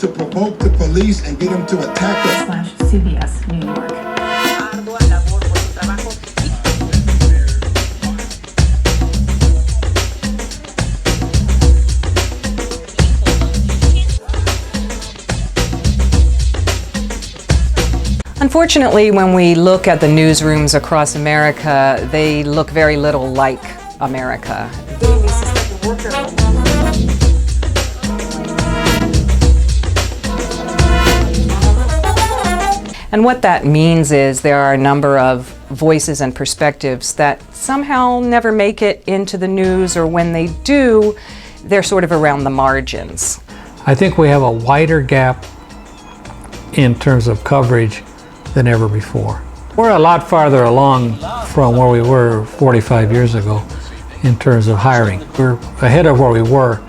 to provoke the police and get them to attack us. /CBS New York. Unfortunately, when we look at the newsrooms across America, they look very little like America. And what that means is there are a number of voices and perspectives that somehow never make it into the news, or when they do, they're sort of around the margins. I think we have a wider gap in terms of coverage than ever before. We're a lot farther along from where we were 45 years ago in terms of hiring. We're ahead of where we were,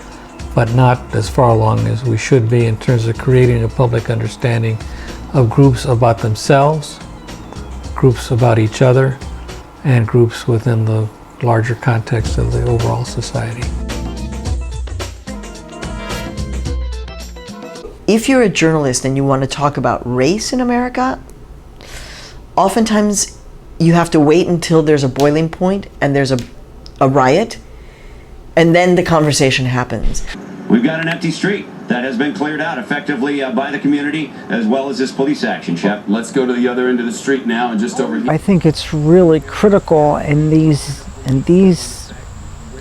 but not as far along as we should be in terms of creating a public understanding of groups about themselves, groups about each other, and groups within the larger context of the overall society. If you're a journalist and you want to talk about race in America, oftentimes you have to wait until there's a boiling point and there's a riot, and then the conversation happens. We've got an empty street that has been cleared out effectively by the community, as well as this police action, Shep. Let's go to the other end of the street now and just over here. I think it's really critical in these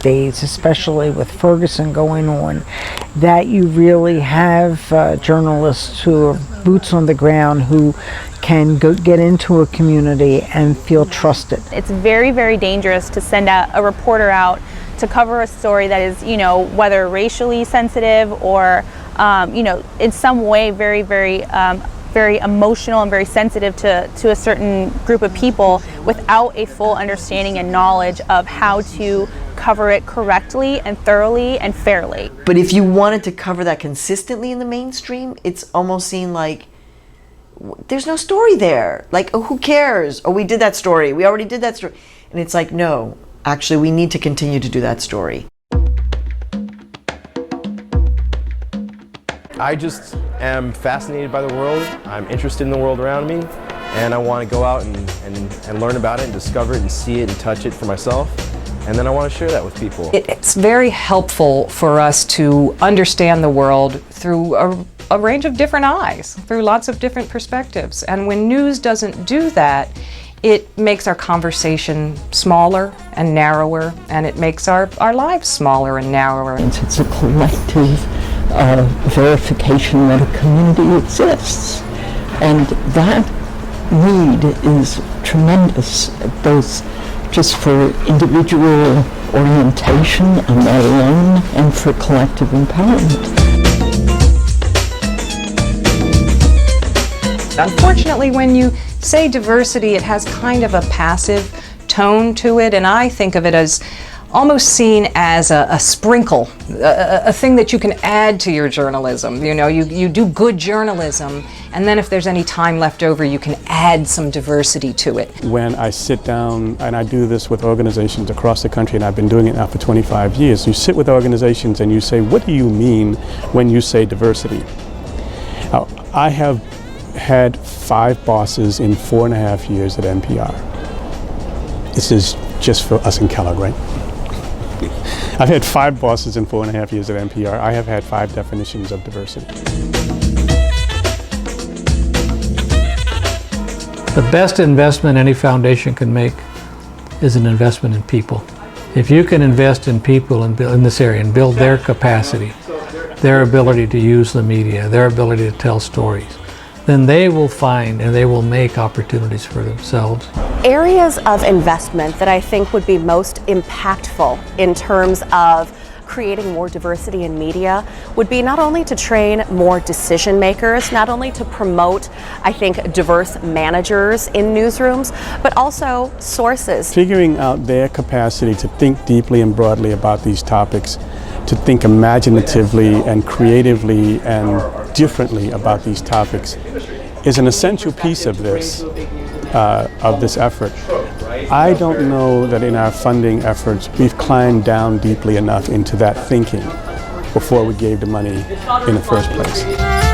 days, especially with Ferguson going on, that you really have journalists who are boots on the ground, who can get into a community and feel trusted. It's very, very dangerous to send a reporter out to cover a story that is, whether racially sensitive or, in some way very, very emotional and very sensitive to a certain group of people, without a full understanding and knowledge of how to cover it correctly and thoroughly and fairly. But if you wanted to cover that consistently in the mainstream, it's almost seen like there's no story there. Like, oh, who cares? Oh, we did that story. We already did that story. And it's like, no, actually, we need to continue to do that story. I just am fascinated by the world. I'm interested in the world around me, and I want to go out and learn about it and discover it and see it and touch it for myself. And then I want to share that with people. It's very helpful for us to understand the world through a range of different eyes, through lots of different perspectives. And when news doesn't do that, it makes our conversation smaller and narrower, and it makes our lives smaller and narrower. It's a collective verification that a community exists. And that need is tremendous, both just for individual orientation on that alone and for collective empowerment. Unfortunately, when you say diversity, it has kind of a passive tone to it, and I think of it as almost seen as a sprinkle, a thing that you can add to your journalism. You do good journalism, and then if there's any time left over, you can add some diversity to it. When I sit down, and I do this with organizations across the country, and I've been doing it now for 25 years, you sit with organizations and you say, what do you mean when you say diversity? Now, I have had 5 bosses in 4.5 years at NPR. This is just for us in Kellogg, right? I've had 5 bosses in 4.5 years at NPR. I have had 5 definitions of diversity. The best investment any foundation can make is an investment in people. If you can invest in people in this area and build their capacity, their ability to use the media, their ability to tell stories, then they will find and they will make opportunities for themselves. Areas of investment that I think would be most impactful in terms of creating more diversity in media would be not only to train more decision makers, not only to promote, I think, diverse managers in newsrooms, but also sources. Figuring out their capacity to think deeply and broadly about these topics, to think imaginatively and creatively and differently about these topics is an essential piece of this effort. I don't know that in our funding efforts we've climbed down deeply enough into that thinking before we gave the money in the first place.